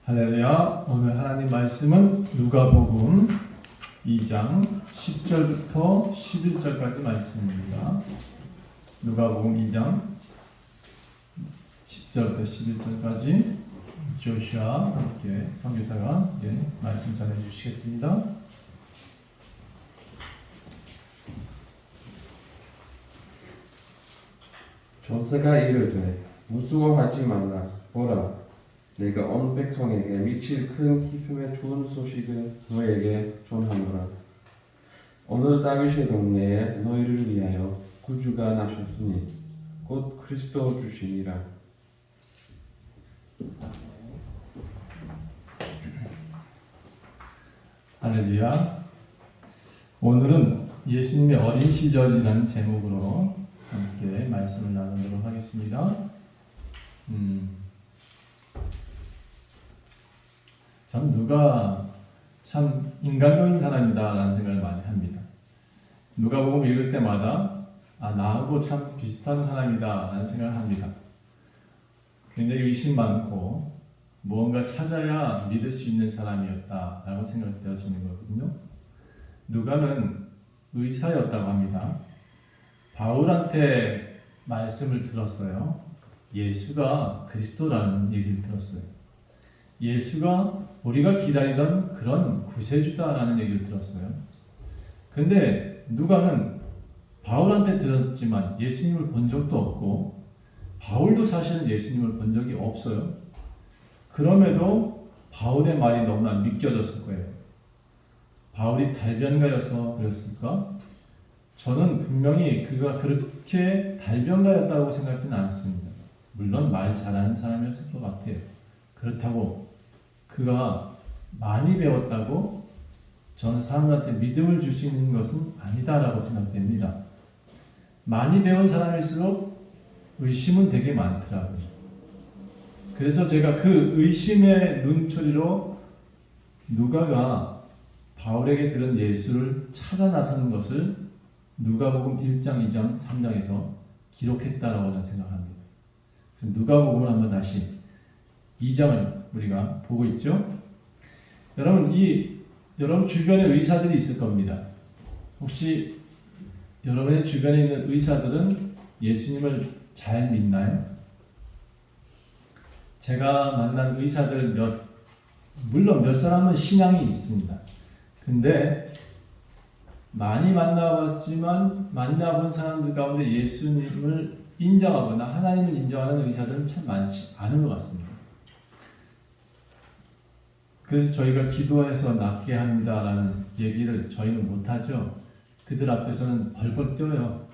할렐루야. 오늘 하나님 말씀은 누가복음 2장 10절부터 11절까지 말씀입니다. 누가복음 2장 10절부터 11절까지 조슈아 함께 선교사가 말씀 전해 주시겠습니다. 조세가 이르되 무수워하지 말라. 보라, 내가 온 백성에게 미칠 큰 기쁨의 좋은 소식을 너에게 전하노라. 오늘 다윗의 동네에 너희를 위하여 구주가 나셨으니 곧 그리스도 주시니라. 할렐루야. 오늘은 예수님의 어린 시절이라는 제목으로 함께 말씀을 나누도록 하겠습니다. 전 누가 참 인간적인 사람이다라는 생각을 많이 합니다. 누가복음 읽을 때마다 나하고 참 비슷한 사람이다라는 생각을 합니다. 굉장히 의심 많고 무언가 찾아야 믿을 수 있는 사람이었다라고 생각되어지는 거거든요. 누가는 의사였다고 합니다. 바울한테 말씀을 들었어요. 예수가 그리스도라는 얘기를 들었어요. 예수가 우리가 기다리던 그런 구세주다라는 얘기를 들었어요. 근데 누가는 바울한테 들었지만 예수님을 본 적도 없고 바울도 사실은 예수님을 본 적이 없어요. 그럼에도 바울의 말이 너무나 믿겨졌을 거예요. 바울이 달변가여서 그랬을까? 저는 분명히 그가 그렇게 달변가였다고 생각하지는 않습니다. 물론 말 잘하는 사람이었을 것 같아요. 그렇다고 그가 많이 배웠다고 저는 사람들한테 믿음을 줄 수 있는 것은 아니다라고 생각됩니다. 많이 배운 사람일수록 의심은 되게 많더라고요. 그래서 제가 그 의심의 눈초리로 누가가 바울에게 들은 예수를 찾아 나서는 것을 누가복음 1장, 2장, 3장에서 기록했다라고 저는 생각합니다. 그래서 누가복음을 한번 다시 2장을 우리가 보고 있죠. 여러분 주변에 의사들이 있을 겁니다. 혹시 여러분의 주변에 있는 의사들은 예수님을 잘 믿나요? 제가 만난 의사들 물론 몇 사람은 신앙이 있습니다. 근데 많이 만나봤지만 만나본 사람들 가운데 예수님을 인정하거나 하나님을 인정하는 의사들은 참 많지 않은 것 같습니다. 그래서 저희가 기도해서 낫게 합니다라는 얘기를 저희는 못하죠. 그들 앞에서는 벌벌 떠요.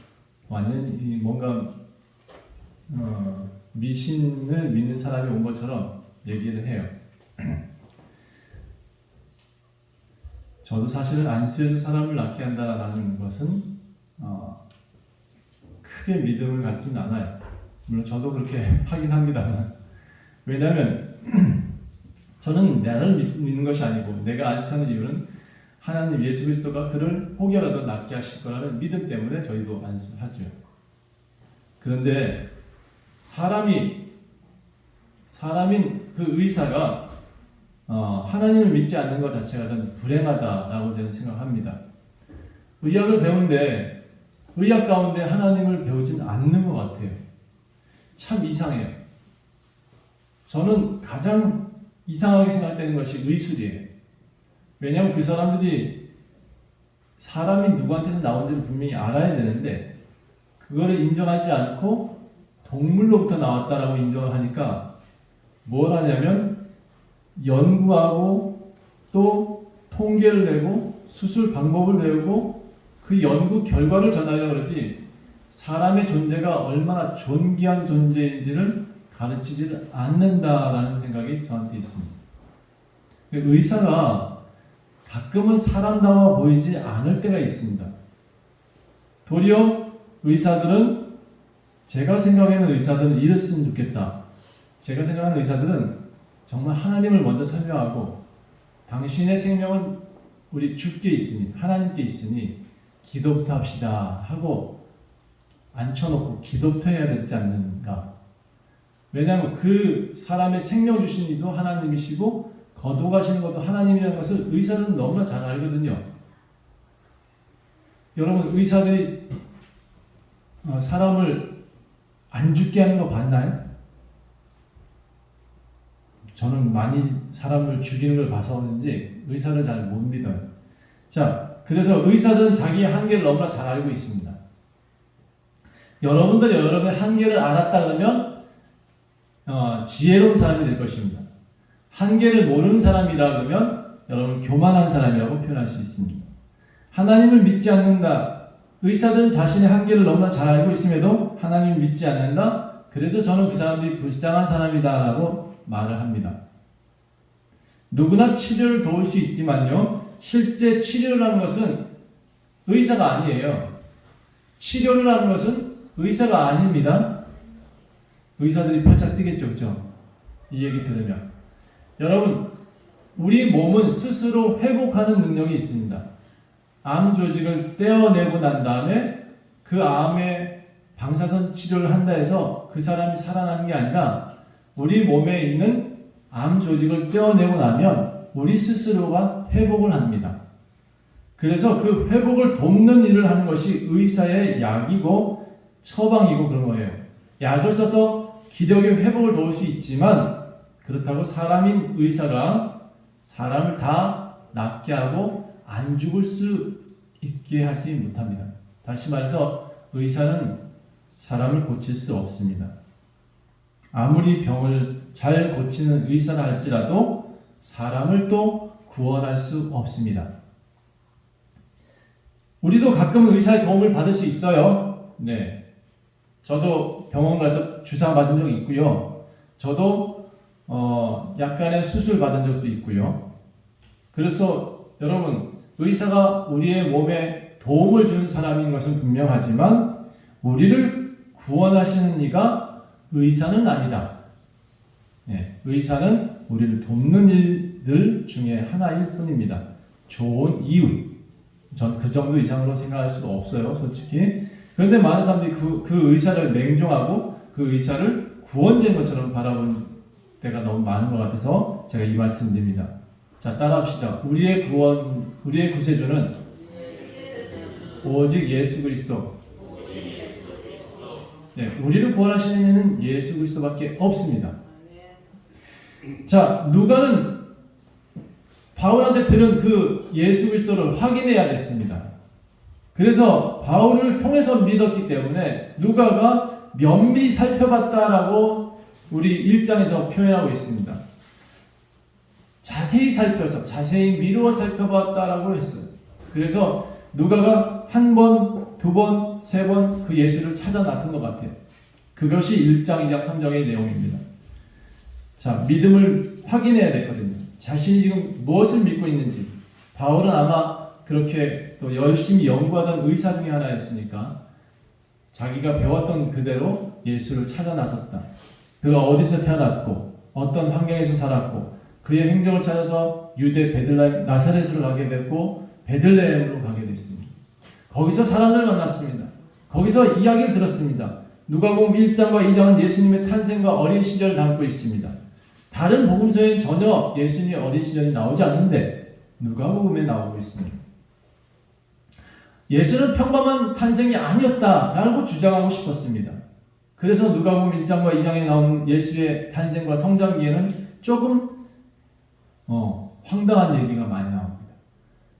완전히 뭔가 미신을 믿는 사람이 온 것처럼 얘기를 해요. 저도 사실은 안수해서 사람을 낫게 한다라는 것은 크게 믿음을 갖지는 않아요. 물론 저도 그렇게 하긴 합니다만, 왜냐하면 저는 나를 믿는 것이 아니고 내가 안수하는 이유는 하나님 예수 그리스도가 그를 혹여라도 낫게 하실 거라는 믿음 때문에 저희도 안수를 하죠. 그런데 사람인 그 의사가 하나님을 믿지 않는 것 자체가 저는 불행하다라고 저는 생각합니다. 의학을 배우는데 의학 가운데 하나님을 배우지는 않는 것 같아요. 참 이상해요. 저는 가장 이상하게 생각되는 것이 의술이에요. 왜냐하면 그 사람들이 사람이 누구한테서 나온지를 분명히 알아야 되는데 그거를 인정하지 않고 동물로부터 나왔다라고 인정을 하니까 뭘 하냐면 연구하고 또 통계를 내고 수술 방법을 배우고 그 연구 결과를 전하려고 그러지 사람의 존재가 얼마나 존귀한 존재인지를 가르치지를 않는다라는 생각이 저한테 있습니다. 의사가 가끔은 사람다워 보이지 않을 때가 있습니다. 도리어 의사들은 제가 생각하는 의사들은 이랬으면 좋겠다. 제가 생각하는 의사들은 정말 하나님을 먼저 설명하고 당신의 생명은 우리 주께 있으니 하나님께 있으니 기도부터 합시다 하고 앉혀놓고 기도부터 해야 되지 않는가. 왜냐하면 그 사람의 생명 주신 이도 하나님이시고 거둬가시는 것도 하나님이라는 것을 의사들은 너무나 잘 알거든요. 여러분 의사들이 사람을 안 죽게 하는 거 봤나요? 저는 많이 사람을 죽이는 걸 봐서 그런지 의사를 잘 못 믿어요. 자, 그래서 의사들은 자기의 한계를 너무나 잘 알고 있습니다. 여러분들이 여러분의 한계를 알았다 그러면 지혜로운 사람이 될 것입니다. 한계를 모르는 사람이라 그러면 여러분 교만한 사람이라고 표현할 수 있습니다. 하나님을 믿지 않는다. 의사들은 자신의 한계를 너무나 잘 알고 있음에도 하나님을 믿지 않는다. 그래서 저는 그 사람들이 불쌍한 사람이다 라고 말을 합니다. 누구나 치료를 도울 수 있지만요, 실제 치료를 하는 것은 의사가 아니에요. 치료를 하는 것은 의사가 아닙니다. 의사들이 팔짝 뛰겠죠, 그렇죠? 이 얘기 들으면. 여러분, 우리 몸은 스스로 회복하는 능력이 있습니다. 암 조직을 떼어내고 난 다음에 그 암의 방사선 치료를 한다 해서 그 사람이 살아나는 게 아니라 우리 몸에 있는 암 조직을 떼어내고 나면 우리 스스로가 회복을 합니다. 그래서 그 회복을 돕는 일을 하는 것이 의사의 약이고 처방이고 그런 거예요. 약을 써서 기력의 회복을 도울 수 있지만 그렇다고 사람인 의사가 사람을 다 낫게 하고 안 죽을 수 있게 하지 못합니다. 다시 말해서 의사는 사람을 고칠 수 없습니다. 아무리 병을 잘 고치는 의사라 할지라도 사람을 또 구원할 수 없습니다. 우리도 가끔 의사의 도움을 받을 수 있어요. 네, 저도 병원 가서 주사 받은 적이 있고요. 저도 약간의 수술 받은 적도 있고요. 그래서 여러분, 의사가 우리의 몸에 도움을 주는 사람인 것은 분명하지만 우리를 구원하시는 이가 의사는 아니다. 네, 의사는 우리를 돕는 일들 중에 하나일 뿐입니다. 좋은 이유. 전 그 정도 이상으로 생각할 수가 없어요, 솔직히. 그런데 많은 사람들이 그 의사를 냉정하고 그 의사를 구원자인 것처럼 바라본 때가 너무 많은 것 같아서 제가 이 말씀 드립니다. 자, 따라합시다. 우리의 구원, 우리의 구세주는 오직 예수 그리스도. 네, 우리를 구원하시는 이는 예수 그리스도밖에 없습니다. 자, 누가는 바울한테 들은 그 예수 그리스도를 확인해야 됐습니다. 그래서 바울을 통해서 믿었기 때문에 누가가 면밀히 살펴봤다라고 우리 1장에서 표현하고 있습니다. 자세히 살펴서 자세히 미루어 살펴봤다라고 했어요. 그래서 누가가 한 번, 두 번, 세 번 그 예수를 찾아 나선 것 같아요. 그것이 1장, 2장, 3장의 내용입니다. 자, 믿음을 확인해야 됐거든요. 자신이 지금 무엇을 믿고 있는지. 바울은 아마 그렇게 또 열심히 연구하던 의사 중에 하나였으니까 자기가 배웠던 그대로 예수를 찾아 나섰다. 그가 어디서 태어났고 어떤 환경에서 살았고 그의 행적을 찾아서 유대 베들레헴 나사렛으로 가게 됐고 베들레헴으로 가게 됐습니다. 거기서 사람들을 만났습니다. 거기서 이야기를 들었습니다. 누가복음 1장과 2장은 예수님의 탄생과 어린 시절을 담고 있습니다. 다른 복음서에는 전혀 예수님의 어린 시절이 나오지 않는데 누가복음에 나오고 있습니다. 예수는 평범한 탄생이 아니었다라고 주장하고 싶었습니다. 그래서 누가복음 1장과 2장에 나온 예수의 탄생과 성장기에는 조금 황당한 얘기가 많이 나옵니다.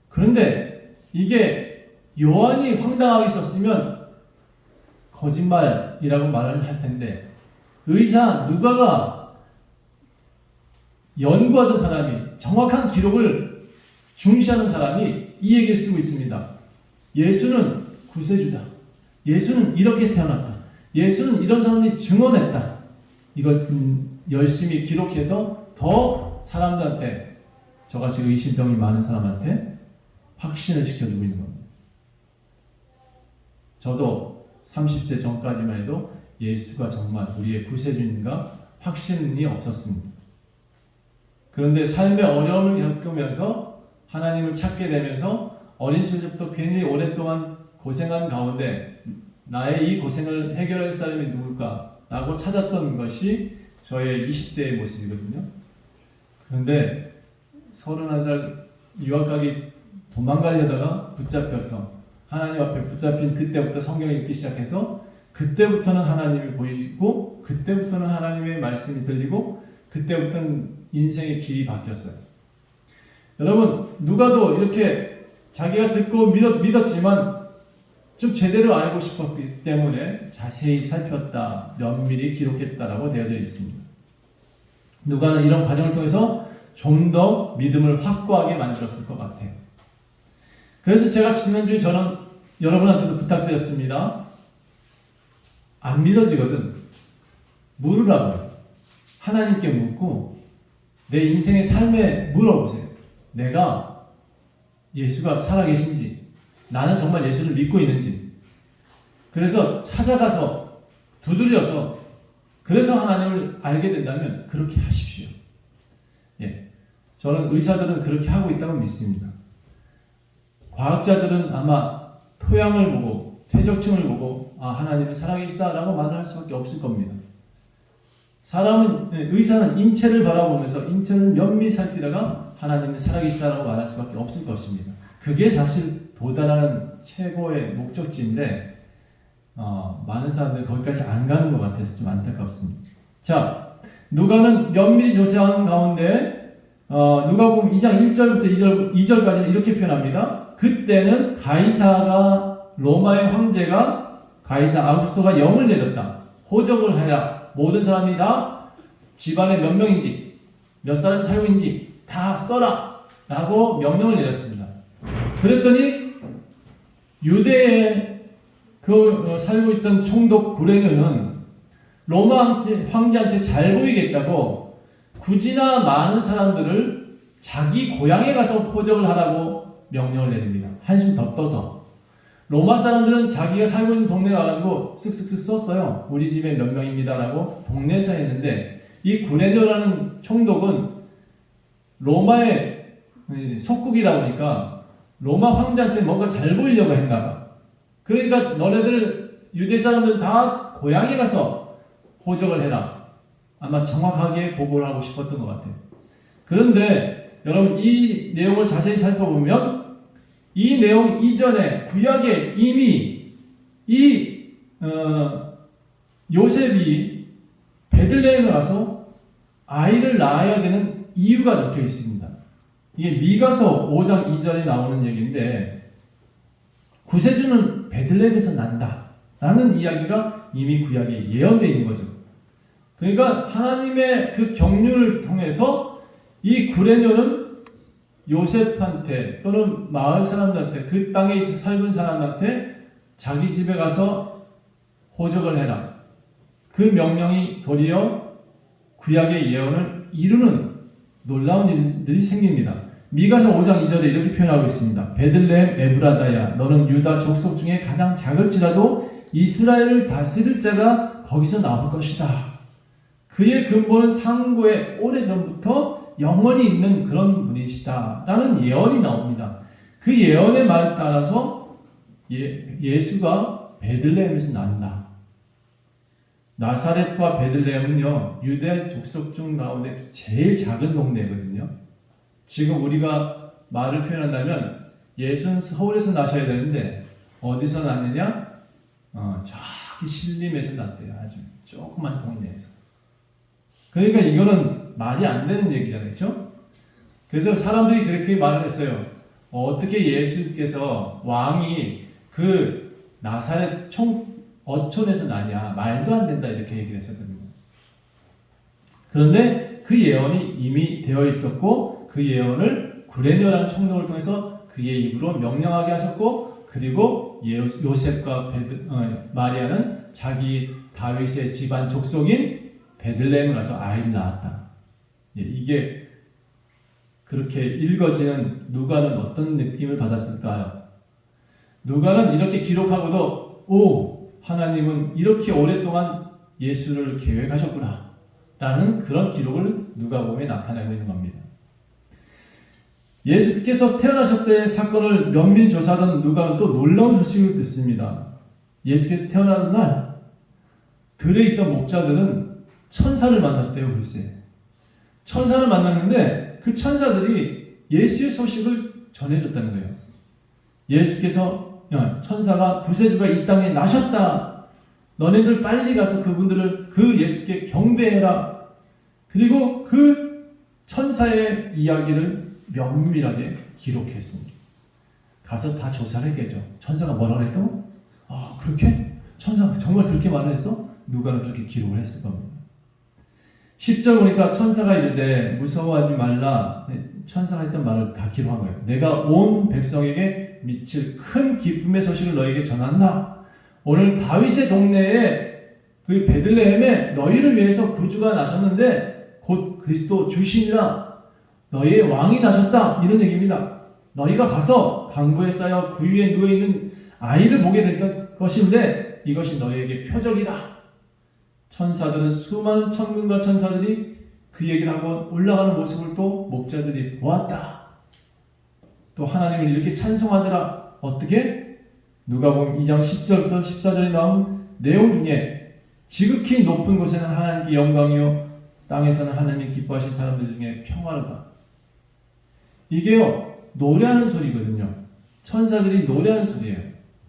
그런데 이게 요한이 황당하게 썼으면 거짓말이라고 말을 할 텐데 의사 누가가 연구하던 사람이 정확한 기록을 중시하는 사람이 이 얘기를 쓰고 있습니다. 예수는 구세주다. 예수는 이렇게 태어났다. 예수는 이런 사람이 증언했다. 이것은 열심히 기록해서 더 사람들한테 저같이 의심병이 많은 사람한테 확신을 시켜주고 있는 겁니다. 저도 30세 전까지만 해도 예수가 정말 우리의 구세주인가 확신이 없었습니다. 그런데 삶의 어려움을 겪으면서 하나님을 찾게 되면서 어린 시절부터 괜히 오랫동안 고생한 가운데 나의 이 고생을 해결할 사람이 누굴까? 라고 찾았던 것이 저의 20대의 모습이거든요. 그런데 31살 유학 가기 도망가려다가 붙잡혀서 하나님 앞에 붙잡힌 그때부터 성경을 읽기 시작해서 그때부터는 하나님이 보이고 그때부터는 하나님의 말씀이 들리고 그때부터는 인생의 길이 바뀌었어요. 여러분 누가도 이렇게 자기가 듣고 믿었지만 좀 제대로 알고 싶었기 때문에 자세히 살폈다, 면밀히 기록했다라고 되어져 있습니다. 누가는 이런 과정을 통해서 좀 더 믿음을 확고하게 만들었을 것 같아요. 그래서 제가 지난주에 저는 여러분한테도 부탁드렸습니다. 안 믿어지거든. 물으라고요. 하나님께 묻고 내 인생의 삶에 물어보세요. 내가 예수가 살아계신지, 나는 정말 예수를 믿고 있는지. 그래서 찾아가서 두드려서 그래서 하나님을 알게 된다면 그렇게 하십시오. 예, 저는 의사들은 그렇게 하고 있다고 믿습니다. 과학자들은 아마 토양을 보고 퇴적층을 보고 하나님은 살아계시다라고 말을 할 수밖에 없을 겁니다. 의사는 인체를 바라보면서 인체를 면밀히 살피다가 하나님은 살아계시다라고 말할 수밖에 없을 것입니다. 그게 사실 도달하는 최고의 목적지인데 많은 사람들이 거기까지 안 가는 것 같아서 좀 안타깝습니다. 자, 누가는 면밀히 조사하는 가운데 누가복음 2장 1절부터 2절까지는 이렇게 표현합니다. 그때는 가이사가 로마의 황제가 가이사 아우구스토가 영을 내렸다. 호적을 하라. 모든 사람이 다 집안에 몇 명인지 몇 사람이 살고 있는지 다 써라 라고 명령을 내렸습니다. 그랬더니 유대에 살고 있던 총독 구레뇨는 로마 황제한테 잘 보이겠다고 굳이나 많은 사람들을 자기 고향에 가서 호적을 하라고 명령을 내립니다. 한숨 더 떠서. 로마 사람들은 자기가 살고 있는 동네에 가가지고 쓱쓱쓱 썼어요. 우리 집에 몇 명입니다라고 동네에서 했는데 이 구레뇨라는 총독은 로마의 속국이다 보니까 로마 황제한테 뭔가 잘 보이려고 했나봐. 그러니까 너네들 유대 사람들 다 고향에 가서 호적을 해라. 아마 정확하게 보고를 하고 싶었던 것 같아요. 그런데 여러분 이 내용을 자세히 살펴보면 이 내용 이전에 구약에 이미 이 요셉이 베들레헴에 가서 아이를 낳아야 되는 이유가 적혀 있습니다. 이게 미가서 5장 2절에 나오는 얘기인데 구세주는 베들레헴에서 난다 라는 이야기가 이미 구약에 예언되어 있는 거죠. 그러니까 하나님의 그 경륜을 통해서 이 구레뇨는 요셉한테 또는 마을 사람들한테 그 땅에 살던 사람한테 자기 집에 가서 호적을 해라. 그 명령이 도리어 구약의 예언을 이루는 놀라운 일들이 생깁니다. 미가서 5장 2절에 이렇게 표현하고 있습니다. 베들레헴 에브라다야 너는 유다 족속 중에 가장 작을지라도 이스라엘을 다스릴 자가 거기서 나올 것이다. 그의 근본은 상고에 오래전부터 영원히 있는 그런 분이시다 라는 예언이 나옵니다. 그 예언의 말에 따라서 예수가 베들레헴에서 난다. 나사렛과 베들레헴은요 유대 족속 중 가운데 제일 작은 동네거든요. 지금 우리가 말을 표현한다면 예수는 서울에서 나셔야 되는데 어디서 났느냐? 저기 신림에서 났대요. 아주 조그만 동네에서. 그러니까 이거는 말이 안 되는 얘기잖아요. 그렇죠? 그래서 사람들이 그렇게 말을 했어요. 어떻게 예수께서 왕이 그 나사렛 어촌에서 나냐? 말도 안 된다 이렇게 얘기를 했었거든요. 그런데 그 예언이 이미 되어 있었고 그 예언을 구레뇨라는 총독을 통해서 그의 입으로 명령하게 하셨고 그리고 요셉과 마리아는 자기 다윗의 집안 족속인 베들레헴을 가서 아이를 낳았다. 이게 그렇게 읽어지는 누가는 어떤 느낌을 받았을까요? 누가는 이렇게 기록하고도 하나님은 이렇게 오랫동안 예수를 계획하셨구나 라는 그런 기록을 누가복음에 나타내고 있는 겁니다. 예수께서 태어나실 때 사건을 면밀히 조사하던 누가는 또 놀라운 소식을 듣습니다. 예수께서 태어나는 날 들에 있던 목자들은 천사를 만났대요. 글쎄. 천사를 만났는데 그 천사들이 예수의 소식을 전해줬다는 거예요. 예수께서 천사가 구세주가 이 땅에 나셨다. 너네들 빨리 가서 그분들을 그 예수께 경배해라. 그리고 그 천사의 이야기를 면밀하게 기록했습니다. 가서 다 조사를 했겠죠. 천사가 뭐라 그랬다고? 아, 그렇게? 천사가 정말 그렇게 말을 했어? 누가는 그렇게 기록을 했을 겁니다. 10절 보니까 천사가 이르되 무서워하지 말라. 천사가 했던 말을 다 기록한 거예요. 내가 온 백성에게 미칠 큰 기쁨의 소식을 너에게 전한다. 오늘 다윗의 동네에 그 베들레헴에 너희를 위해서 구주가 나셨는데 곧 그리스도 주시니라. 너희의 왕이 나셨다. 이런 얘기입니다. 너희가 가서 강보에 쌓여 구유에 누워있는 아이를 보게 될 것인데 이것이 너희에게 표적이다. 천사들은 수많은 천군과 천사들이 그 얘기를 하고 올라가는 모습을 또 목자들이 보았다. 또 하나님을 이렇게 찬송하더라. 어떻게? 누가복음 2장 10절부터 14절에 나온 내용 중에 지극히 높은 곳에는 하나님께 영광이요 땅에서는 하나님이 기뻐하신 사람들 중에 평화로다. 이게요 노래하는 소리거든요. 천사들이 노래하는 소리예요.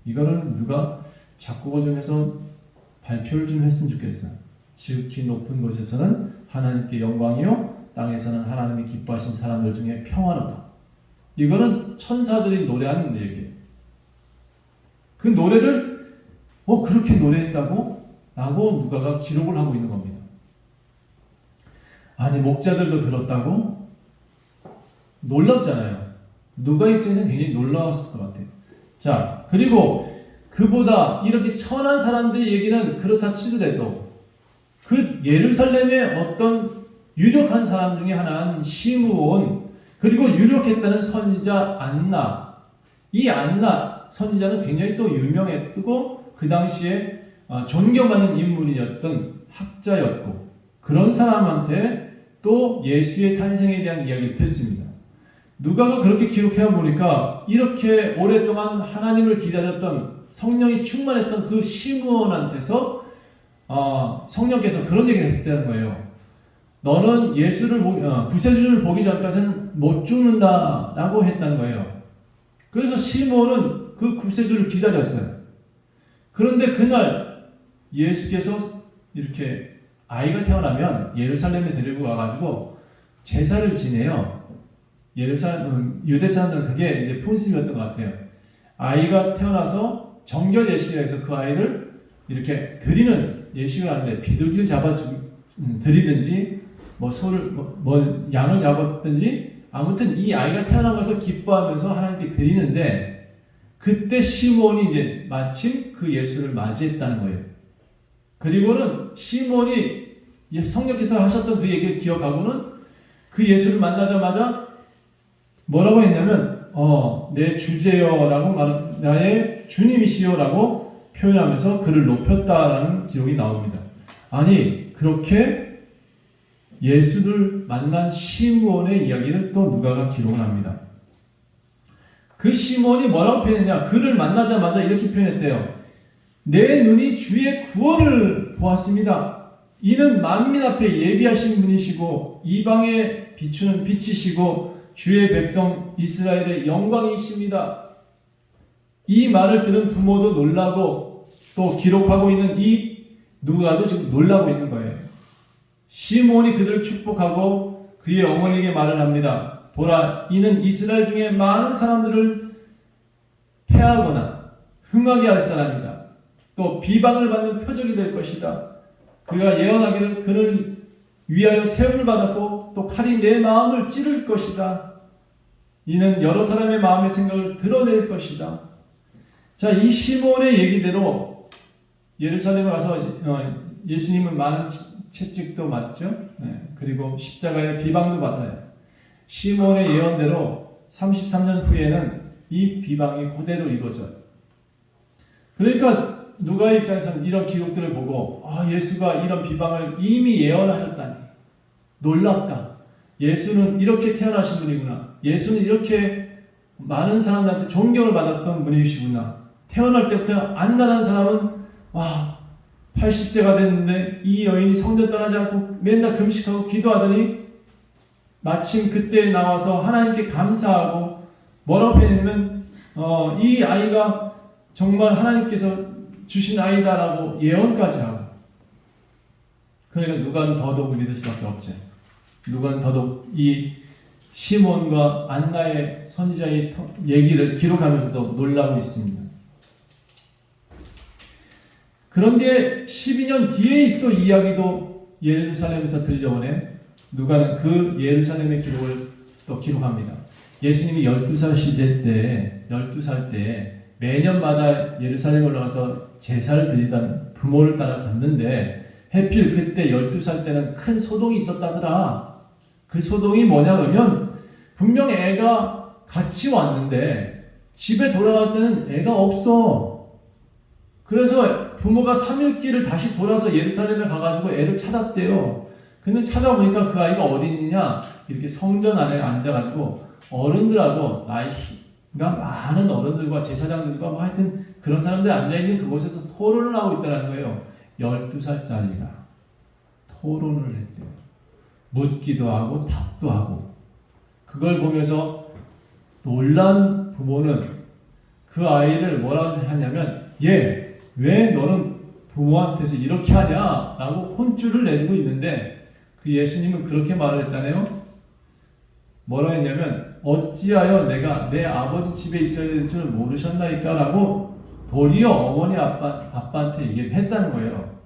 이거는 누가 작곡을 좀 해서 발표를 좀 했으면 좋겠어요. 지극히 높은 곳에서는 하나님께 영광이요 땅에서는 하나님이 기뻐하신 사람들 중에 평화로다. 이거는 천사들이 노래하는 얘기예요. 그 노래를 그렇게 노래했다고? 라고 누가가 기록을 하고 있는 겁니다. 아니 목자들도 들었다고? 놀랍잖아요. 누가 입장에서는 굉장히 놀라웠을 것 같아요. 자, 그리고 그보다 이렇게 천한 사람들의 얘기는 그렇다 치더라도 그 예루살렘의 어떤 유력한 사람 중에 하나는 시므온, 그리고 유력했다는 선지자 안나. 이 안나 선지자는 굉장히 또 유명했고 그 당시에 존경받는 인물이었던 학자였고 그런 사람한테 또 예수의 탄생에 대한 이야기를 듣습니다. 누가가 그렇게 기록해 보니까 이렇게 오랫동안 하나님을 기다렸던 성령이 충만했던 그 시므온한테서 성령께서 그런 얘기를 했다는 거예요. 너는 예수를 구세주를 보기 전까지는 못 죽는다라고 했다는 거예요. 그래서 시므온은 그 구세주를 기다렸어요. 그런데 그날 예수께서 이렇게 아이가 태어나면 예루살렘에 데리고 와가지고 제사를 지내요. 유대 사람들은 그게 이제 풍습이었던 것 같아요. 아이가 태어나서 정결 예식이라 해서 그 아이를 이렇게 드리는 예식을 하는데 비둘기를 잡아 드리든지 뭐 소를 뭐 양을 잡았든지 아무튼 이 아이가 태어난 것을 기뻐하면서 하나님께 드리는데 그때 시므온이 이제 마침 그 예수를 맞이했다는 거예요. 그리고는 시므온이 성령께서 하셨던 그 얘기를 기억하고는 그 예수를 만나자마자 뭐라고 했냐면 내 주제여라고 나의 주님이시여라고 표현하면서 그를 높였다라는 기록이 나옵니다. 아니 그렇게 예수를 만난 시므온의 이야기를 또 누가가 기록을 합니다. 그 시므온이 뭐라고 표현했냐? 그를 만나자마자 이렇게 표현했대요. 내 눈이 주의 구원을 보았습니다. 이는 만민 앞에 예비하신 분이시고 이방에 비추는 빛이시고 주의 백성 이스라엘의 영광이십니다. 이 말을 들은 부모도 놀라고 또 기록하고 있는 이 누가도 지금 놀라고 있는 거예요. 시므온이 그들을 축복하고 그의 어머니에게 말을 합니다. 보라, 이는 이스라엘 중에 많은 사람들을 패하거나 흥하게 할 사람이다. 또 비방을 받는 표적이 될 것이다. 그가 예언하기를 그를 위하여 세움을 받았고 또 칼이 내 마음을 찌를 것이다. 이는 여러 사람의 마음의 생각을 드러낼 것이다. 자, 이 시므온의 얘기대로 예루살렘에 가서 예수님은 많은 채찍도 맞죠. 네, 그리고 십자가의 비방도 받아요. 시므온의 예언대로 33년 후에는 이 비방이 그대로 이루어져요. 그러니까 누가의 입장에서는 이런 기록들을 보고 예수가 이런 비방을 이미 예언하셨다니 놀랍다. 예수는 이렇게 태어나신 분이구나. 예수는 이렇게 많은 사람들한테 존경을 받았던 분이시구나. 태어날 때부터 안나라는 사람은 80세가 됐는데 이 여인이 성전 떠나지 않고 맨날 금식하고 기도하더니 마침 그때 나와서 하나님께 감사하고 뭐라고 표현하냐면 이 아이가 정말 하나님께서 주신 아이다라고 예언까지 하고, 그러니까 누가는 더더욱 믿을 수밖에 없죠. 누가는 더더욱 이 시몬과 안나의 선지자의 얘기를 기록하면서도 놀라고 있습니다. 그런데 12년 뒤에 또 이야기도 예루살렘에서 들려오네. 누가는 그 예루살렘의 기록을 또 기록합니다. 예수님이 12살 시대 때, 12살 때 매년마다 예루살렘에 올라가서 제사를 드리던 부모를 따라 갔는데 해필 그때 12살 때는 큰 소동이 있었다더라. 그 소동이 뭐냐 그러면 분명 애가 같이 왔는데 집에 돌아갈 때는 애가 없어. 그래서 부모가 3일길을 다시 돌아서 예루살렘에 가가지고 애를 찾았대요. 근데 찾아보니까 그 아이가 어디 있느냐, 이렇게 성전 안에 앉아가지고 어른들하고 나이가 많은 어른들과 제사장들과 뭐 하여튼 그런 사람들이 앉아있는 그곳에서 토론을 하고 있다는 거예요. 12살짜리가 토론을 했대요. 묻기도 하고 답도 하고. 그걸 보면서 놀란 부모는 그 아이를 뭐라고 하냐면, 얘 왜 너는 부모한테서 이렇게 하냐 라고 혼쭐을 내고 있는데, 그 예수님은 그렇게 말을 했다네요. 뭐라고 했냐면, 어찌하여 내가 내 아버지 집에 있어야 될 줄 모르셨나이까 라고 도리어 어머니 아빠한테 얘기를 했다는 거예요.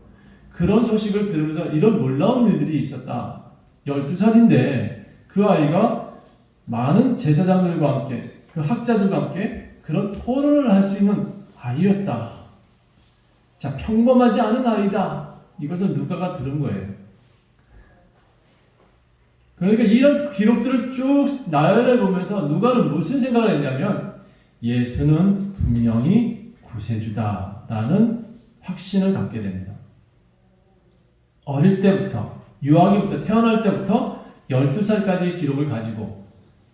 그런 소식을 들으면서 이런 놀라운 일들이 있었다. 12살인데 그 아이가 많은 제사장들과 함께, 그 학자들과 함께 그런 토론을 할 수 있는 아이였다. 자, 평범하지 않은 아이다. 이것을 누가가 들은 거예요. 그러니까 이런 기록들을 쭉 나열해 보면서 누가는 무슨 생각을 했냐면, 예수는 분명히 구세주다라는 확신을 갖게 됩니다. 어릴 때부터, 유아기부터, 태어날 때부터 12살까지의 기록을 가지고,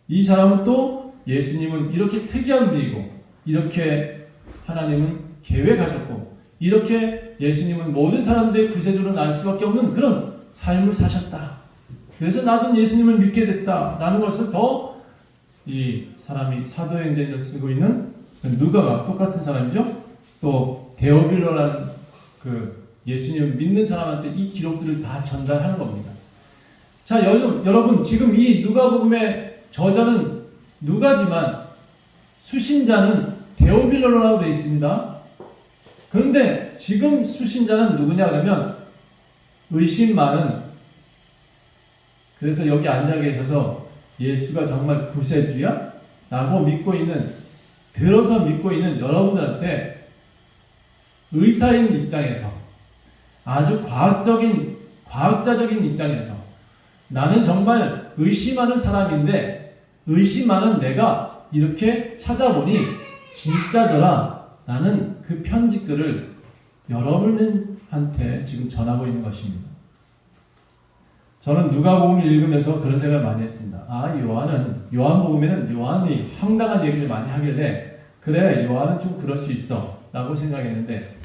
이 사람은 또 예수님은 이렇게 특이한 분이고, 이렇게 하나님은 계획하셨고, 이렇게 예수님은 모든 사람들의 구세주로 날 수밖에 없는 그런 삶을 사셨다. 그래서 나도 예수님을 믿게 됐다라는 것을 더 이 사람이 사도행전을 쓰고 있는 누가가 똑같은 사람이죠. 또 데오빌로라는 그 예수님을 믿는 사람한테 이 기록들을 다 전달하는 겁니다. 자, 여러분 지금 이 누가복음의 저자는 누가지만 수신자는 데오빌로라고 되어 있습니다. 그런데 지금 수신자는 누구냐 그러면 의심 많은, 그래서 여기 앉아 계셔서 예수가 정말 구세주야? 라고 믿고 있는, 들어서 믿고 있는 여러분들한테 의사인 입장에서, 아주 과학자적인 입장에서 나는 정말 의심하는 사람인데 의심하는 내가 이렇게 찾아보니 진짜더라 라는 그 편지글을 여러분한테 지금 전하고 있는 것입니다. 저는 누가복음을 읽으면서 그런 생각을 많이 했습니다. 요한복음에는 요한이 황당한 얘기를 많이 하길래 그래, 요한은 좀 그럴 수 있어 라고 생각했는데,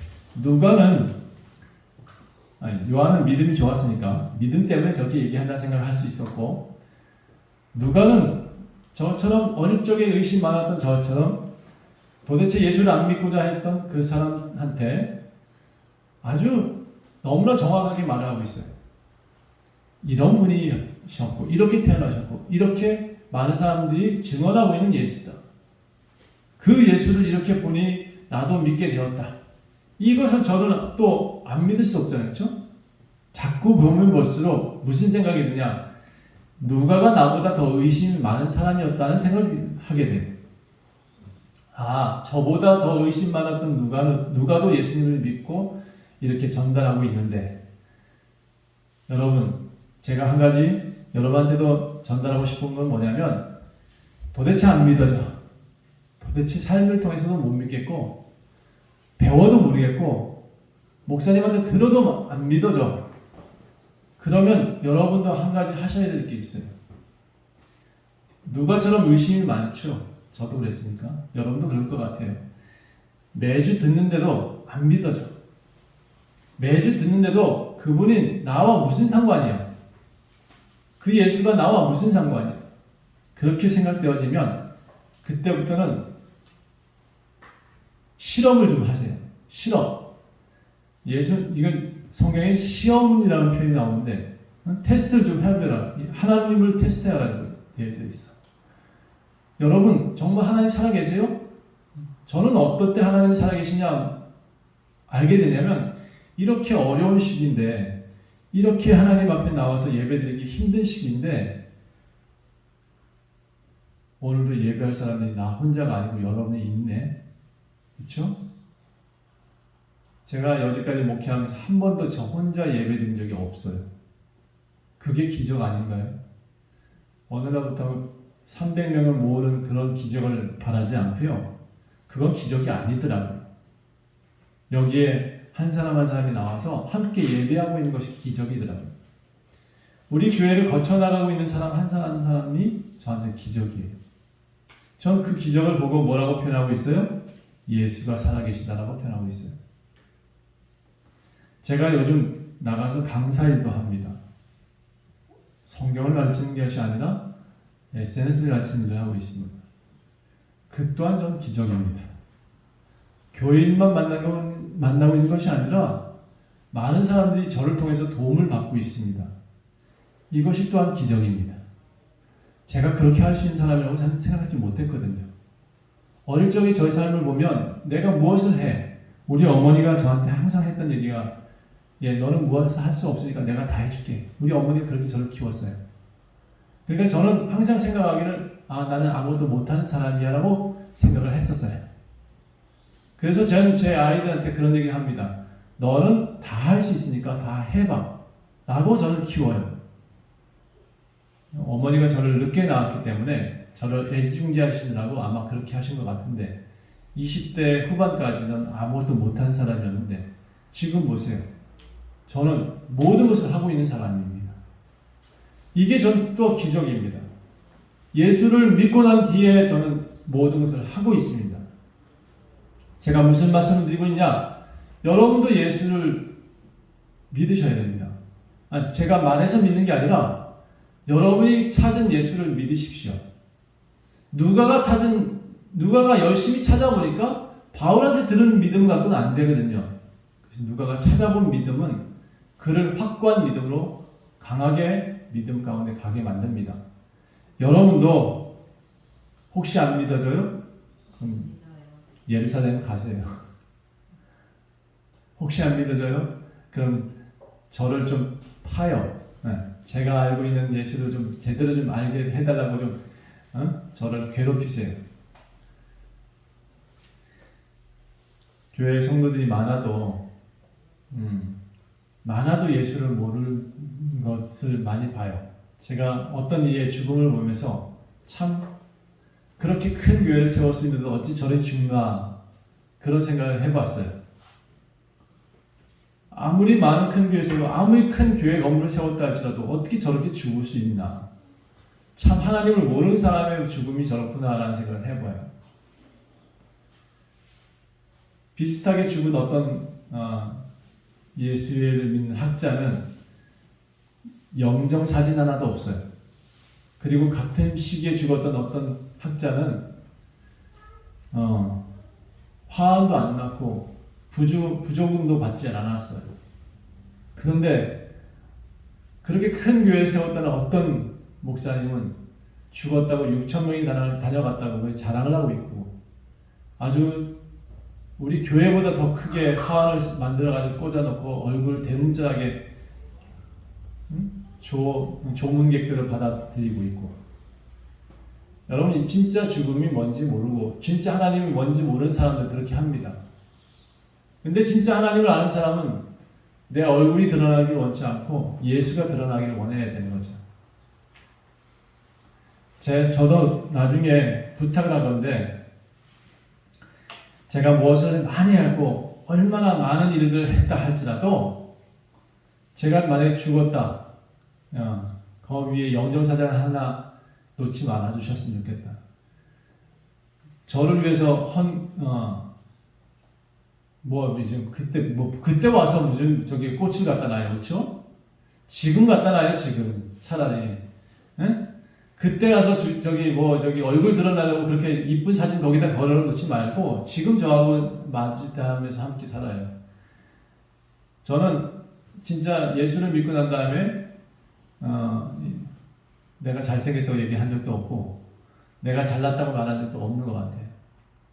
요한은 믿음이 좋았으니까 믿음 때문에 저렇게 얘기한다는 생각을 할 수 있었고, 누가는 저처럼 어릴 적에 의심 많았던 저처럼 도대체 예수를 안 믿고자 했던 그 사람한테 아주 너무나 정확하게 말을 하고 있어요. 이런 분이셨고, 이렇게 태어나셨고, 이렇게 많은 사람들이 증언하고 있는 예수다. 그 예수를 이렇게 보니 나도 믿게 되었다. 이것을 저는 또 안 믿을 수 없잖아요. 그렇죠? 자꾸 보면 볼수록 무슨 생각이 드냐, 누가가 나보다 더 의심이 많은 사람이었다는 생각을 하게 돼요. 저보다 더 의심 많았던 누가도 예수님을 믿고 이렇게 전달하고 있는데, 여러분, 제가 한 가지 여러분한테도 전달하고 싶은 건 뭐냐면, 도대체 안 믿어져. 도대체 삶을 통해서도 못 믿겠고, 배워도 모르겠고, 목사님한테 들어도 안 믿어져. 그러면 여러분도 한 가지 하셔야 될 게 있어요. 누가처럼 의심이 많죠. 저도 그랬으니까. 여러분도 그럴 것 같아요. 매주 듣는데도 안 믿어져. 매주 듣는데도 그분이 나와 무슨 상관이야? 그 예수가 나와 무슨 상관이야? 그렇게 생각되어지면 그때부터는 실험을 좀 하세요. 실험. 이건 성경에 시험이라는 표현이 나오는데 테스트를 좀 해보라. 하나님을 테스트하라고 되어져 있어. 여러분 정말 하나님 살아계세요? 저는 어떨 때 하나님 살아계시냐 알게 되냐면 이렇게 어려운 시기인데 이렇게 하나님 앞에 나와서 예배드리기 힘든 시기인데 오늘도 예배할 사람들이 나 혼자가 아니고 여러분이 있네. 그렇죠? 제가 여지까지 목회하면서 한 번도 저 혼자 예배드린 적이 없어요. 그게 기적 아닌가요? 어느 날부터 300명을 모으는 그런 기적을 바라지 않고요. 그건 기적이 아니더라고요. 여기에 한 사람 한 사람이 나와서 함께 예배하고 있는 것이 기적이더라고요. 우리 교회를 거쳐나가고 있는 사람 한 사람 한 사람이 저한테 기적이에요. 전 그 기적을 보고 뭐라고 표현하고 있어요? 예수가 살아계시다라고 표현하고 있어요. 제가 요즘 나가서 강사일도 합니다. 성경을 가르치는 것이 아니라 SNS를 가르치는 일을 하고 있습니다. 그 또한 전 기적입니다. 교인만 만나고 있는 것이 아니라 많은 사람들이 저를 통해서 도움을 받고 있습니다. 이것이 또한 기적입니다. 제가 그렇게 할 수 있는 사람이라고 저는 생각하지 못했거든요. 어릴 적에 저의 삶을 보면 내가 무엇을 해? 우리 어머니가 저한테 항상 했던 얘기가 너는 무엇을 할 수 없으니까 내가 다 해줄게. 우리 어머니가 그렇게 저를 키웠어요. 그러니까 저는 항상 생각하기를 나는 아무것도 못하는 사람이야 라고 생각을 했었어요. 그래서 저는 제 아이들한테 그런 얘기 합니다. 너는 다 할 수 있으니까 다 해봐 라고 저는 키워요. 어머니가 저를 늦게 낳았기 때문에 저를 애지중지하시느라고 아마 그렇게 하신 것 같은데 20대 후반까지는 아무것도 못하는 사람이었는데 지금 보세요. 저는 모든 것을 하고 있는 사람입니다. 이게 전 또 기적입니다. 예수를 믿고 난 뒤에 저는 모든 것을 하고 있습니다. 제가 무슨 말씀을 드리고 있냐? 여러분도 예수를 믿으셔야 됩니다. 제가 말해서 믿는 게 아니라 여러분이 찾은 예수를 믿으십시오. 누가가 열심히 찾아보니까 바울한테 들은 믿음 갖고는 안 되거든요. 그래서 누가가 찾아본 믿음은 그를 확고한 믿음으로 강하게 믿음 가운데 가게 만듭니다. 여러분도 혹시 안 믿어져요? 그럼 예루살렘 가세요. 혹시 안 믿어져요? 그럼 저를 좀 파요. 제가 알고 있는 예수를 좀 제대로 좀 알게 해달라고 좀 저를 괴롭히세요. 교회 성도들이 많아도 예수를 모르는 것을 많이 봐요. 제가 어떤 이의 죽음을 보면서 참 그렇게 큰 교회를 세웠으면서도 어찌 저리 죽나 그런 생각을 해봤어요. 아무리 많은 큰 교회 세우고 아무리 큰 교회 건물을 세웠다 할지라도 어떻게 저렇게 죽을 수 있나. 참 하나님을 모르는 사람의 죽음이 저렇구나라는 생각을 해봐요. 비슷하게 죽은 어떤 예수를 믿는 학자는 영정사진 하나도 없어요. 그리고 같은 시기에 죽었던 어떤 학자는 화환도 안 났고 부조금도 받지 않았어요. 그런데 그렇게 큰 교회를 세웠다는 어떤 목사님은 죽었다고 6,000명이 다녀갔다고 자랑을 하고 있고 아주 우리 교회보다 더 크게 화환을 만들어가지고 꽂아놓고 얼굴 대문짝하게 조문객들을 받아들이고 있고 여러분 진짜 죽음이 뭔지 모르고 진짜 하나님이 뭔지 모르는 사람들 그렇게 합니다. 근데 진짜 하나님을 아는 사람은 내 얼굴이 드러나길 원치 않고 예수가 드러나기를 원해야 되는 거죠. 저도 나중에 부탁을 하건데 제가 무엇을 많이 하고 얼마나 많은 일을 했다 할지라도 제가 만약에 죽었다 그 위에 영정사진 하나 놓지 말아 주셨으면 좋겠다. 저를 위해서 뭐 요즘 그때 와서 무슨 저기 꽃을 갖다 놔요, 그렇죠? 지금 갖다 놔요, 지금 차라리. 응? 그때 가서 저기 얼굴 드러나려고 그렇게 이쁜 사진 거기다 걸어놓지 말고 지금 저하고 마주하면서 함께 살아요. 저는 진짜 예수를 믿고 난 다음에 내가 잘생겼다고 얘기한 적도 없고 내가 잘났다고 말한 적도 없는 것 같아요.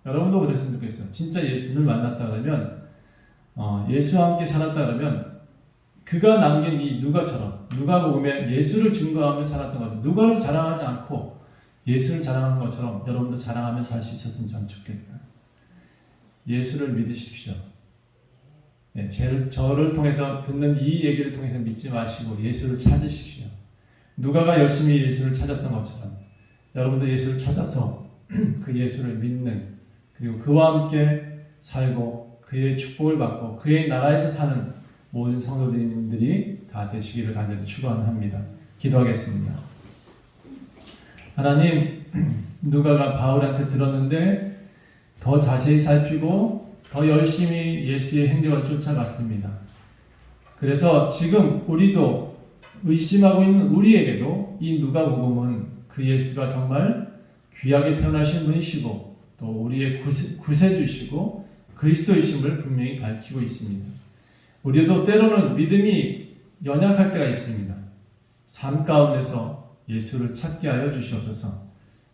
여러분도 그랬으면 좋겠어요. 진짜 예수를 만났다 그러면 예수와 함께 살았다 그러면 그가 남긴 이 누가처럼 누가복음에 예수를 증거하며 살았던 것, 누가를 자랑하지 않고 예수를 자랑하는 것처럼 여러분도 자랑하며 살 수 있었으면 전 좋겠다. 예수를 믿으십시오. 네, 저를 통해서 듣는 이 얘기를 통해서 믿지 마시고 예수를 찾으십시오. 누가가 열심히 예수를 찾았던 것처럼 여러분도 예수를 찾아서 그 예수를 믿는, 그리고 그와 함께 살고 그의 축복을 받고 그의 나라에서 사는 모든 성도님들이 다 되시기를 간절히 축원합니다. 기도하겠습니다. 하나님, 누가가 바울한테 들었는데 더 자세히 살피고 더 열심히 예수의 행적을 쫓아갔습니다. 그래서 지금 우리도 의심하고 있는 우리에게도 이 누가복음은 그 예수가 정말 귀하게 태어나신 분이시고 또 우리의 구세주시고 그리스도이심을 분명히 밝히고 있습니다. 우리도 때로는 믿음이 연약할 때가 있습니다. 삶 가운데서 예수를 찾게 하여 주시옵소서.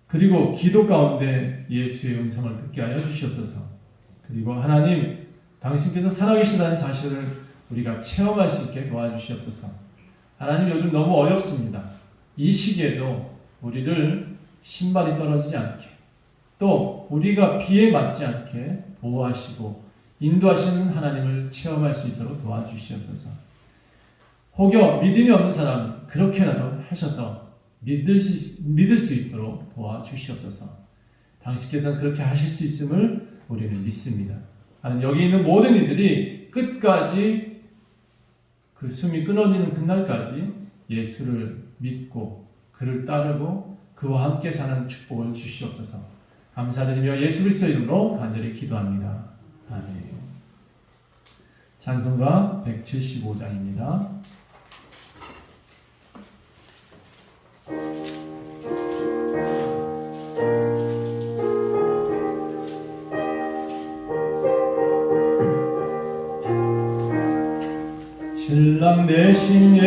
그리고 기도 가운데 예수의 음성을 듣게 하여 주시옵소서. 그리고 하나님, 당신께서 살아계시다는 사실을 우리가 체험할 수 있게 도와주시옵소서. 하나님, 요즘 너무 어렵습니다. 이 시기에도 우리를 신발이 떨어지지 않게, 또 우리가 비에 맞지 않게 보호하시고 인도하시는 하나님을 체험할 수 있도록 도와주시옵소서. 혹여 믿음이 없는 사람 그렇게라도 하셔서 믿을 수 있도록 도와주시옵소서. 당신께서는 그렇게 하실 수 있음을 우리는 믿습니다. 하나님, 여기 있는 모든 이들이 끝까지 그 숨이 끊어지는 그날까지 예수를 믿고 그를 따르고 그와 함께 사는 축복을 주시옵소서. 감사드리며 예수 그리스도 이름으로 간절히 기도합니다. 아멘. 찬송가 175장입니다. 신랑 대신 예수